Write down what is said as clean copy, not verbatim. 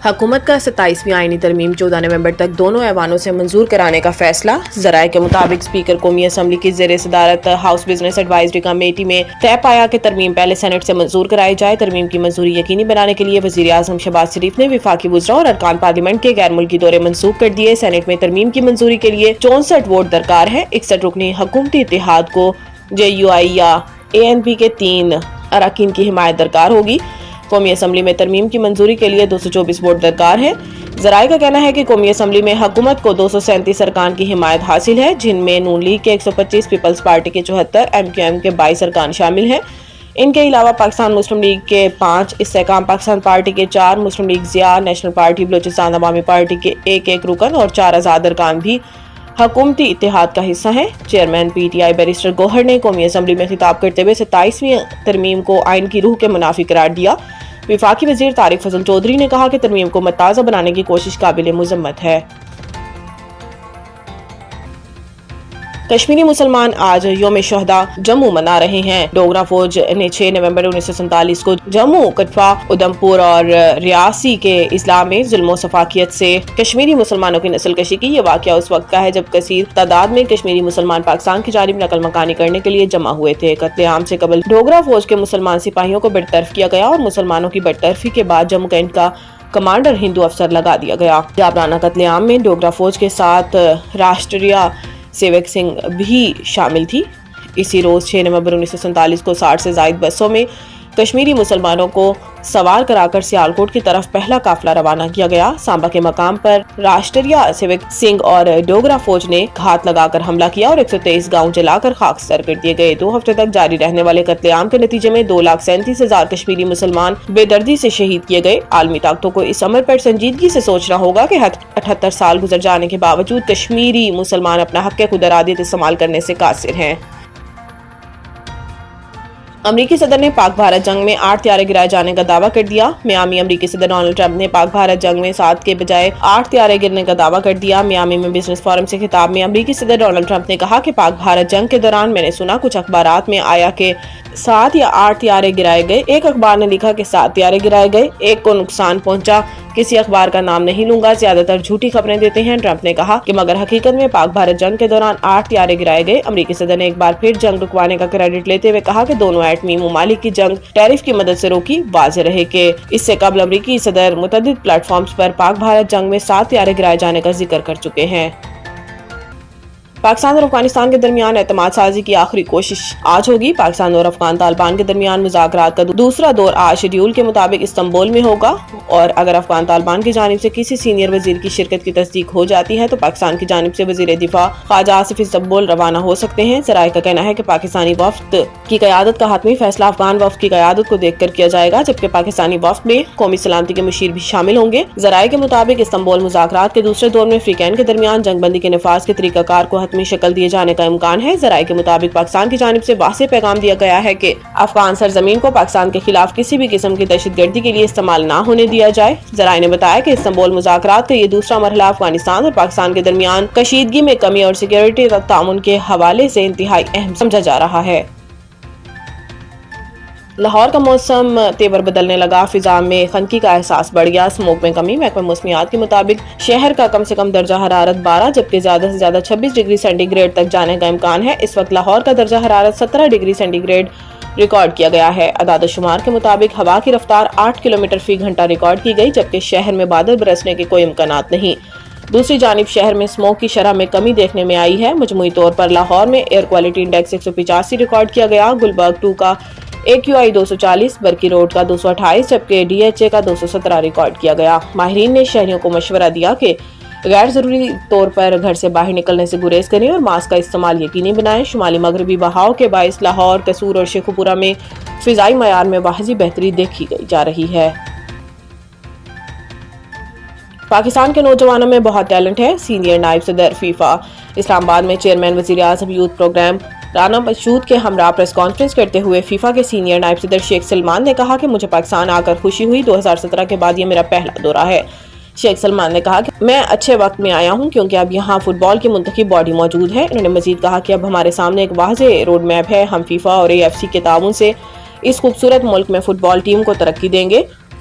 حکومت کا 27ویں آئینی ترمیم 14 نومبر تک دونوں ایوانوں سے منظور کرانے کا فیصلہ۔ ذرائع کے مطابق اسپیکر قومی اسمبلی کی زیر صدارت ہاؤس بزنس ایڈوائزری کمیٹی میں طے پایا کہ ترمیم پہلے سینٹ سے منظور کرائی جائے۔ ترمیم کی منظوری یقینی بنانے کے لیے وزیر اعظم شہباز شریف نے وفاقی وزراء اور ارکان پارلیمنٹ کے غیر ملکی دورے منسوخ کر دیے۔ سینٹ میں ترمیم کی منظوری کے لیے 64 ووٹ درکار ہے۔ 61 رکنی حکومتی اتحاد کو JUI یا ANP کے 3 اراکین کی حمایت درکار ہوگی۔ قومی اسمبلی میں ترمیم کی منظوری کے لیے 224 ووٹ درکار ہیں۔ ذرائع کا کہنا ہے کہ قومی اسمبلی میں حکومت کو 237 ارکان کی حمایت حاصل ہے، جن میں نون لیگ کے 125، پیپلز پارٹی کے 74، MQM کے 22 ارکان شامل ہیں۔ ان کے علاوہ پاکستان مسلم لیگ کے 5، استحکام پاکستان پارٹی کے 4، Muslim league Zia, national party Balochistan Awami party کے 1 رکن اور 4 آزاد ارکان بھی حکومتی اتحاد کا حصہ ہیں۔ چیئرمین PTI بیرسٹر گوہر نے قومی اسمبلی میں خطاب کرتے ہوئے 27ویں ترمیم کو آئین کی روح کے منافی قرار دیا۔ وفاقی وزیر طارق فضل چودھری نے کہا کہ ترمیم کو متنازع بنانے کی کوشش قابل مذمت ہے۔ کشمیری مسلمان آج یوم شہداء جموں منا رہے ہیں۔ ڈوگرا فوج نے 6 نومبر 1947 کو جموں، کٹھوا، ادھمپور اور ریاسی کے اضلاع میں ظلم و سفاکیت سے کشمیری مسلمانوں کی نسل کشی کی۔ یہ واقعہ اس وقت کا ہے جب کثیر تعداد میں کشمیری مسلمان پاکستان کی جانب نقل مکانی کرنے کے لیے جمع ہوئے تھے۔ قتل عام سے قبل ڈوگرا فوج کے مسلمان سپاہیوں کو برطرف کیا گیا اور مسلمانوں کی برطرفی کے بعد جموں کینٹ کا کمانڈر ہندو افسر لگا دیا گیا۔ جابرانہ قتل عام میں ڈوگرا فوج کے ساتھ راشٹریہ سیوک سنگھ بھی شامل تھی۔ اسی روز 6 نومبر 1947 کو 60 سے زائد بسوں میں کشمیری مسلمانوں کو سوار کرا کر سیالکوٹ کی طرف پہلا قافلہ روانہ کیا گیا۔ سامبا کے مقام پر راشٹریہ سیوک سنگھ اور ڈوگرا فوج نے گھات لگا کر حملہ کیا اور 123 گاؤں جلا کر خاکستر کر دیے گئے۔ 2 ہفتے تک جاری رہنے والے قتل عام کے نتیجے میں 2,37,000 کشمیری مسلمان بے دردی سے شہید کیے گئے۔ عالمی طاقتوں کو اس عمل پر سنجیدگی سے سوچنا ہوگا کہ 78 سال گزر جانے کے باوجود کشمیری مسلمان اپنا حق خود ارادیت استعمال کرنے سے قاصر ہیں۔ امریکی صدر نے پاک بھارت جنگ میں 8 طیارے گرائے جانے کا دعویٰ کر دیا۔ میامی امریکی صدر ڈونلڈ ٹرمپ نے پاک بھارت جنگ میں 7 کے بجائے 8 طیارے گرنے کا دعویٰ کر دیا۔ میامی میں بزنس فورم سے خطاب میں امریکی صدر ڈونلڈ ٹرمپ نے کہا کہ پاک بھارت جنگ کے دوران میں نے سنا کچھ اخبارات میں آیا کہ 7 یا 8 طیارے گرائے گئے۔ ایک اخبار نے لکھا کہ 7 طیارے گرائے گئے، ایک کو نقصان پہنچا۔ کسی اخبار کا نام نہیں لوں گا، زیادہ تر جھوٹی خبریں دیتے ہیں۔ ٹرمپ نے کہا کہ مگر حقیقت میں پاک بھارت جنگ کے دوران 8 طیارے گرائے گئے۔ امریکی صدر نے ایک بار پھر جنگ رکوانے کا کریڈٹ لیتے ہوئے کہا کہ دونوں ایٹمی ممالک کی جنگ ٹیرف کی مدد سے روکی۔ واضح رہے کہ اس سے قبل امریکی صدر متعدد پلیٹ فارمز پر پاک بھارت جنگ میں 7 طیارے گرائے جانے کا ذکر کر چکے ہیں۔ پاکستان اور افغانستان کے درمیان اعتماد سازی کی آخری کوشش آج ہوگی۔ پاکستان اور افغان طالبان کے درمیان مذاکرات کا دوسرا دور آج شیڈیول کے مطابق استنبول میں ہوگا، اور اگر افغان طالبان کی جانب سے کسی سینئر وزیر کی شرکت کی تصدیق ہو جاتی ہے تو پاکستان کی جانب سے وزیر دفاع خواجہ آصف استنبول روانہ ہو سکتے ہیں۔ ذرائع کا کہنا ہے کہ پاکستانی وفد کی قیادت کا حتمی فیصلہ افغان وفد کی قیادت کو دیکھ کر کیا جائے گا، جبکہ پاکستانی وفد میں قومی سلامتی کے مشیر بھی شامل ہوں گے۔ ذرائع کے مطابق استنبول مذاکرات کے دوسرے دور میں فریقین کے درمیان جنگ بندی کے نفاذ کے طریقہ کار کو حتمی شکل دیے جانے کا امکان ہے۔ ذرائع کے مطابق پاکستان کی جانب سے واضح پیغام دیا گیا ہے کہ افغان سرزمین کو پاکستان کے خلاف کسی بھی قسم کی دہشت گردی کے لیے استعمال نہ ہونے دیا جائے۔ ذرائع نے بتایا کہ استنبول مذاکرات کا یہ دوسرا مرحلہ افغانستان اور پاکستان کے درمیان کشیدگی میں کمی اور سیکیورٹی تعاون کے حوالے سے انتہائی اہم سمجھا جا رہا ہے۔ لاہور کا موسم تیور بدلنے لگا، فضا میں خنکی کا احساس بڑھ گیا، اسموگ میں کمی۔ محکمہ موسمیات کے مطابق شہر کا کم سے کم درجہ حرارت 12 جبکہ زیادہ سے زیادہ 26 ڈگری سینٹی گریڈ تک جانے کا امکان ہے۔ اس وقت لاہور کا درجہ حرارت 17 ڈگری سینٹی گریڈ ریکارڈ کیا گیا ہے۔ اعداد و شمار کے مطابق ہوا کی رفتار 8 کلومیٹر فی گھنٹہ ریکارڈ کی گئی، جبکہ شہر میں بادل برسنے کے کوئی امکانات نہیں۔ دوسری جانب شہر میں اسموگ کی شرح میں کمی دیکھنے میں آئی ہے۔ مجموعی طور پر لاہور میں ایئر کوالٹی انڈیکس 185 ریکارڈ کیا گیا، گلبرگ 2 کا AQI 240، برکی روڈ کا 228 جبکہ DHA کا 217 ریکارڈ کیا گیا۔ ماہرین نے شہریوں کو مشورہ دیا کہ غیر ضروری طور پر گھر سے باہر نکلنے سے گریز کریں اور ماسک کا استعمال یقینی بنائیں۔ شمالی مغربی بہاؤ کے باعث لاہور، قصور اور شیخوپورہ میں فضائی معیار میں واضح بہتری دیکھی جا رہی ہے۔ پاکستان کے نوجوانوں میں بہت ٹیلنٹ ہے، سینئر نائب صدر فیفا اسلام آباد میں چیئرمین وزیر اعظم یوتھ پروگرام رانا مشہود کے ہمراہ پریس کانفرنس کرتے ہوئے فیفا کے سینئر نائب صدر شیخ سلمان نے کہا کہ مجھے پاکستان آ کر خوشی ہوئی۔ 2017 کے بعد یہ میرا پہلا دورہ ہے۔ شیخ سلمان نے کہا کہ میں اچھے وقت میں آیا ہوں کیونکہ اب یہاں فٹ بال کی منتخب باڈی موجود ہے۔ انہوں نے مزید کہا کہ اب ہمارے سامنے ایک واضح روڈ میپ ہے، ہم فیفا اور AFC کے تعاون سے اس خوبصورت ملک میں فٹ بال ٹیم کو ترقی دیں گے۔